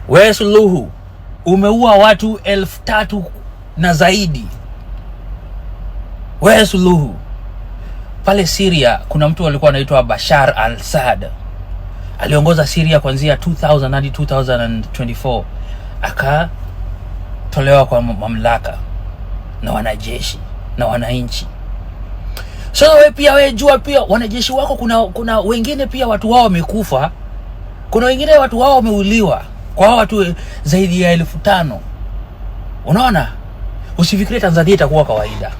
Wewe Suluhu umeua watu 3,000 na zaidi. Wewe Suluhu, pale Syria kuna mtu alikuwa anaitwa Bashar al-Assad. Aliongoza Syria kuanzia 2000 hadi 2024. Akatolewa kwa mamlaka na wanajeshi na wananchi. So wewe jua pia wanajeshi wako kuna wengine pia watu wao wamekufa. Kuna wengine watu wao wameuliwa. Kwa watu zaidi ya 5,000. Unaona? Usifikirie Tanzania itakuwa kawaida.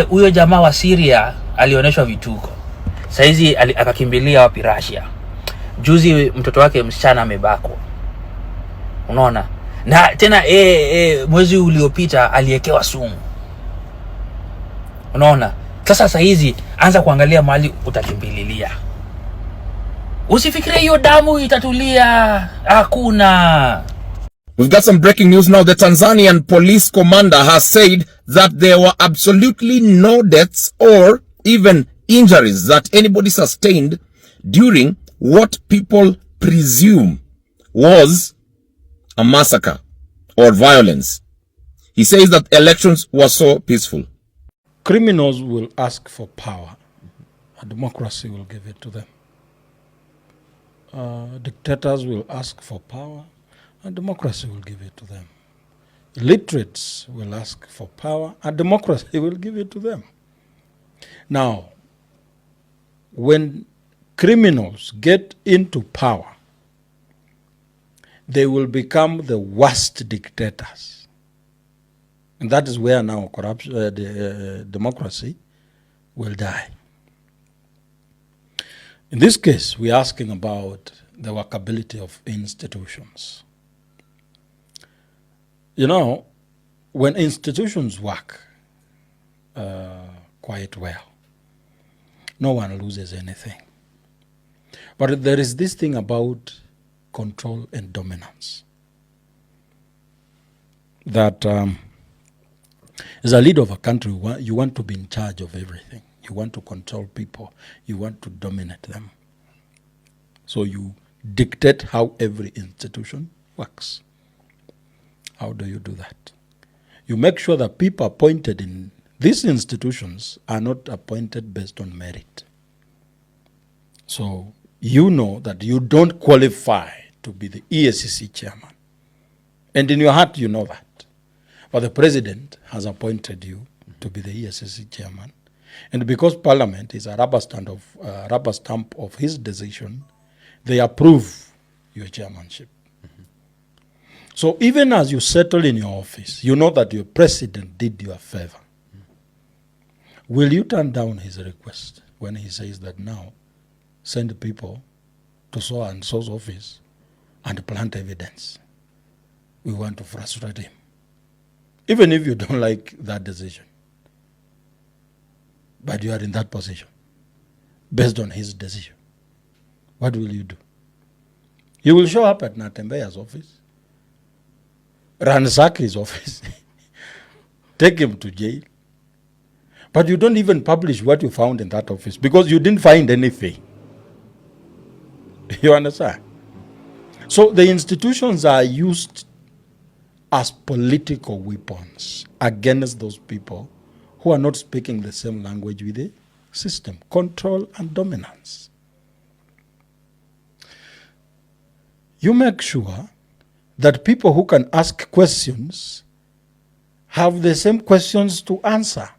Huyo jamaa wa Syria alioneshwa vituko. Saizi akakimbilia wapi? Russia. Juzi mtoto wake msichana amebakwa. Unaona? Na tena mwezi uliopita aliekewa sumu. Unaona? Sasa hizi anza kuangalia mahali utakimbililia. Usifikirie hiyo damu itatulia. Hakuna. We've got some breaking news now. The Tanzanian police commander has said that there were absolutely no deaths or even injuries that anybody sustained during what people presume was a massacre or violence. He says that elections were so peaceful. Criminals will ask for power. A democracy will give it to them. Dictators will ask for power. And democracy will give it to them. Illiterates will ask for power, and democracy will give it to them. Now, when criminals get into power, they will become the worst dictators. And that is where now democracy will die. In this case, we're asking about the workability of institutions. You know, when institutions work quite well, no one loses anything. But there is this thing about control and dominance. That as a leader of a country, you want to be in charge of everything. You want to control people. You want to dominate them. So you dictate how every institution works. How do you do that? You make sure that people appointed in these institutions are not appointed based on merit. So you know that you don't qualify to be the EACC chairman. And in your heart you know that. But the president has appointed you to be the EACC chairman. And because Parliament is a rubber stamp of his decision, they approve your chairmanship. So even as you settle in your office, you know that your president did you a favor. Will you turn down his request when he says that now send people to so and so's office and plant evidence? We want to frustrate him. Even if you don't like that decision. But you are in that position based on his decision. What will you do? You will show up at Natembeya's office, ransack his office, take him to jail. But you don't even publish what you found in that office because you didn't find anything. You understand? So the institutions are used as political weapons against those people who are not speaking the same language with the system. Control and dominance. You make sure that people who can ask questions have the same questions to answer.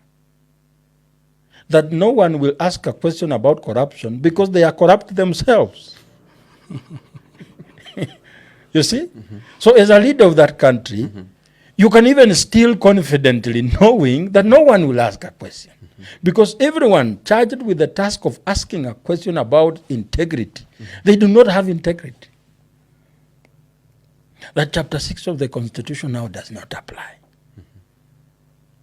That no one will ask a question about corruption because they are corrupt themselves. You see? Mm-hmm. So as a leader of that country, mm-hmm. you can even steal confidently knowing that no one will ask a question. Mm-hmm. Because everyone charged with the task of asking a question about integrity, mm-hmm. they do not have integrity. That chapter 6 of the Constitution now does not apply. Mm-hmm.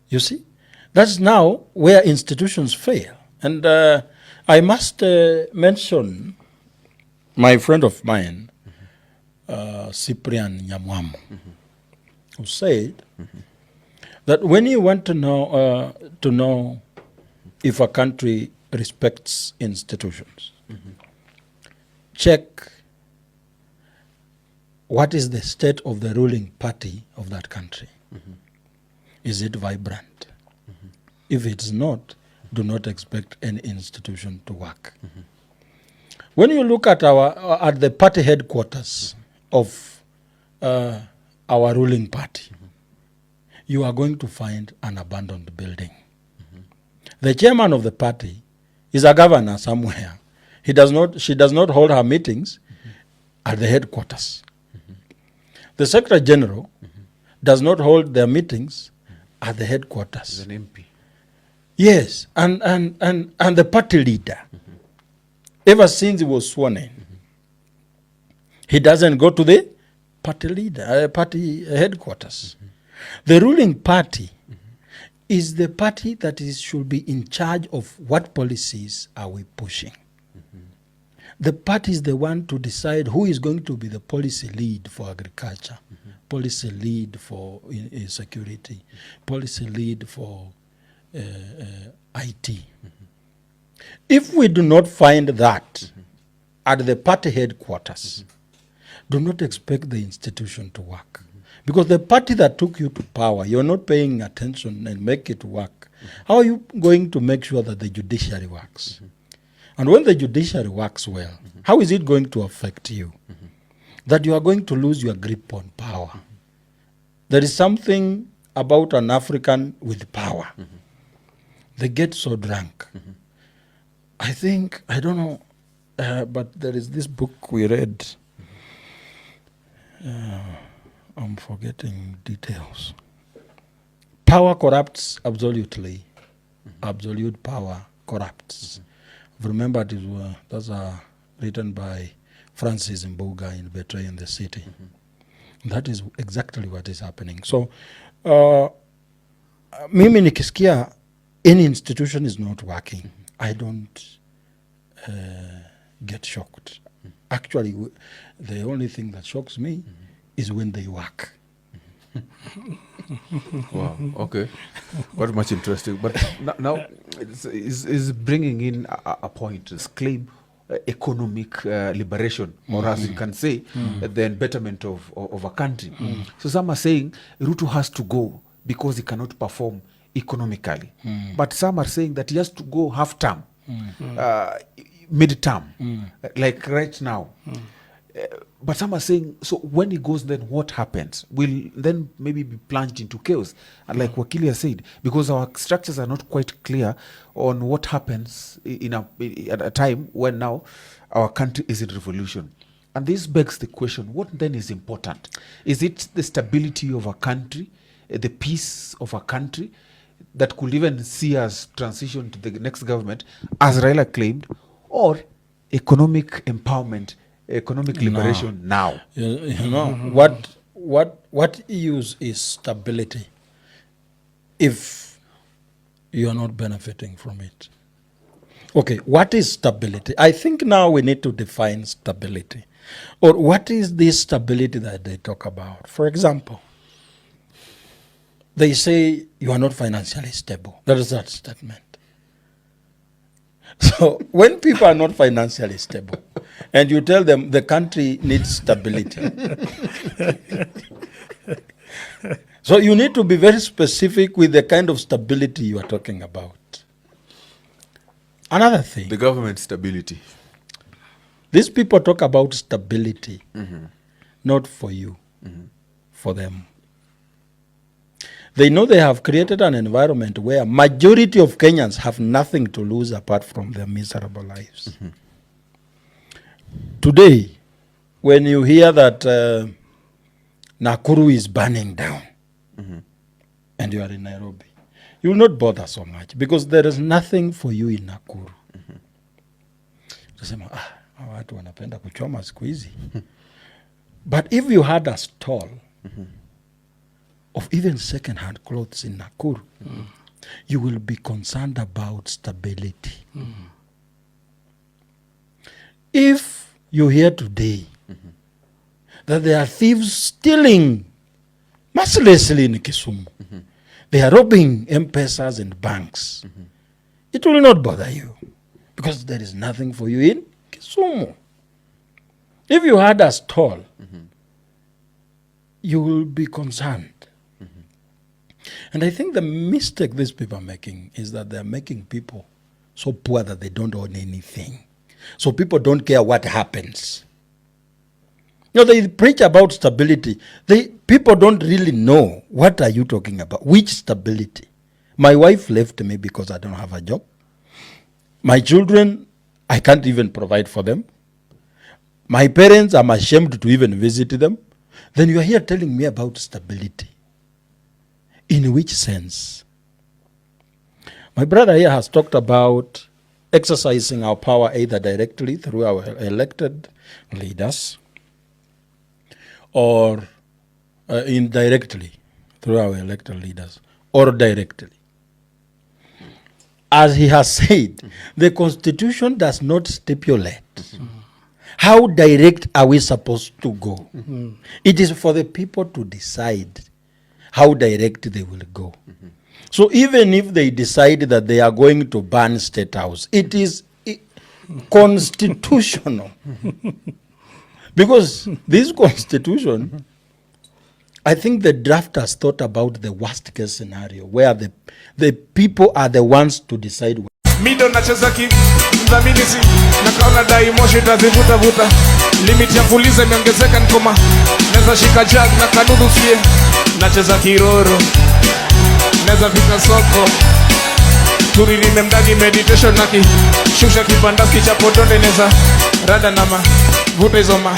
You see? That's now where institutions fail. And I must mention my friend of mine, Cyprian Nyamwamu, who said that when you want to know if a country respects institutions, check what is the state of the ruling party of that country. Is it vibrant? If it's not, do not expect any institution to work. When you look at the party headquarters of our ruling party, you are going to find an abandoned building. The chairman of the party is a governor somewhere. She does not hold her meetings at the headquarters. The Secretary General does not hold their meetings at the headquarters. As an MP. Yes, and the party leader, ever since he was sworn in, he doesn't go to the party headquarters. The ruling party is the party that should be in charge of what policies are we pushing. The party is the one to decide who is going to be the policy lead for agriculture, policy lead for security, policy lead for IT. If we do not find that at the party headquarters, do not expect the institution to work. Because the party that took you to power, you're not paying attention and make it work. How are you going to make sure that the judiciary works? And when the judiciary works well, how is it going to affect you? That you are going to lose your grip on power. There is something about an African with power. They get so drunk. I think, I don't know, but there is this book we read. I'm forgetting details. Power corrupts absolutely. Absolute power corrupts. Remember, those are written by Francis Mbuga in Betraying the City. That is exactly what is happening. So, mimi nikisikia any institution is not working, I don't get shocked. Actually, the only thing that shocks me is when they work. Wow, okay. Quite much interesting. But now is bringing in a point, this claim economic liberation, or as you can say, the betterment of a country. So some are saying Ruto has to go because he cannot perform economically. But some are saying that he has to go half-term, mid-term, like right now. But some are saying, so when he goes, then what happens? Will then maybe be plunged into chaos? And like Wakili has said, because our structures are not quite clear on what happens at a time when now our country is in revolution. And this begs the question, what then is important? Is it the stability of a country, the peace of a country, that could even see us transition to the next government, as Raila claimed, or economic empowerment, economic liberation now? You know, what use is stability if you are not benefiting from it? Okay, what is stability? I think now we need to define stability. Or what is this stability that they talk about? For example, they say you are not financially stable. That is that statement. So when people are not financially stable and you tell them the country needs stability, so you need to be very specific with the kind of stability you are talking about. Another thing. The government stability. These people talk about stability, not for you, for them. They know they have created an environment where majority of Kenyans have nothing to lose apart from their miserable lives. Today, when you hear that Nakuru is burning down and you are in Nairobi, you will not bother so much because there is nothing for you in Nakuru. Utasema, watu wanapenda kuchoma siku hizi. But if you had a stall of even second-hand clothes in Nakuru, you will be concerned about stability. If you hear today that there are thieves stealing mercilessly in Kisumu, they are robbing M-Pesas and banks, it will not bother you because there is nothing for you in Kisumu. If you had a stall, you will be concerned. And I think the mistake these people are making is that they're making people so poor that they don't own anything. So people don't care what happens. They preach about stability. People don't really know, what are you talking about? Which stability? My wife left me because I don't have a job. My children, I can't even provide for them. My parents, I'm ashamed to even visit them. Then you are here telling me about stability. In which sense? My brother here has talked about exercising our power either directly through our elected leaders or indirectly through our elected leaders, or directly. As he has said, the Constitution does not stipulate how direct are we supposed to go. It is for the people to decide how direct they will go. So even if they decide that they are going to ban State House, it is constitutional. Because this Constitution, I think the drafters thought about the worst case scenario where the people are the ones to decide. Mido nacheza mdhamini na kaona dai moshi tazivuta vuta. Limit ya fuliza imeongezeka nkoma. Neza shika jag na kanudu sie. Nacheza kiroro. Neza fika soko. Turiri memdagi meditation naki. Shusha kibandaski cha podonde neza. Rada nama. Vuta izoma.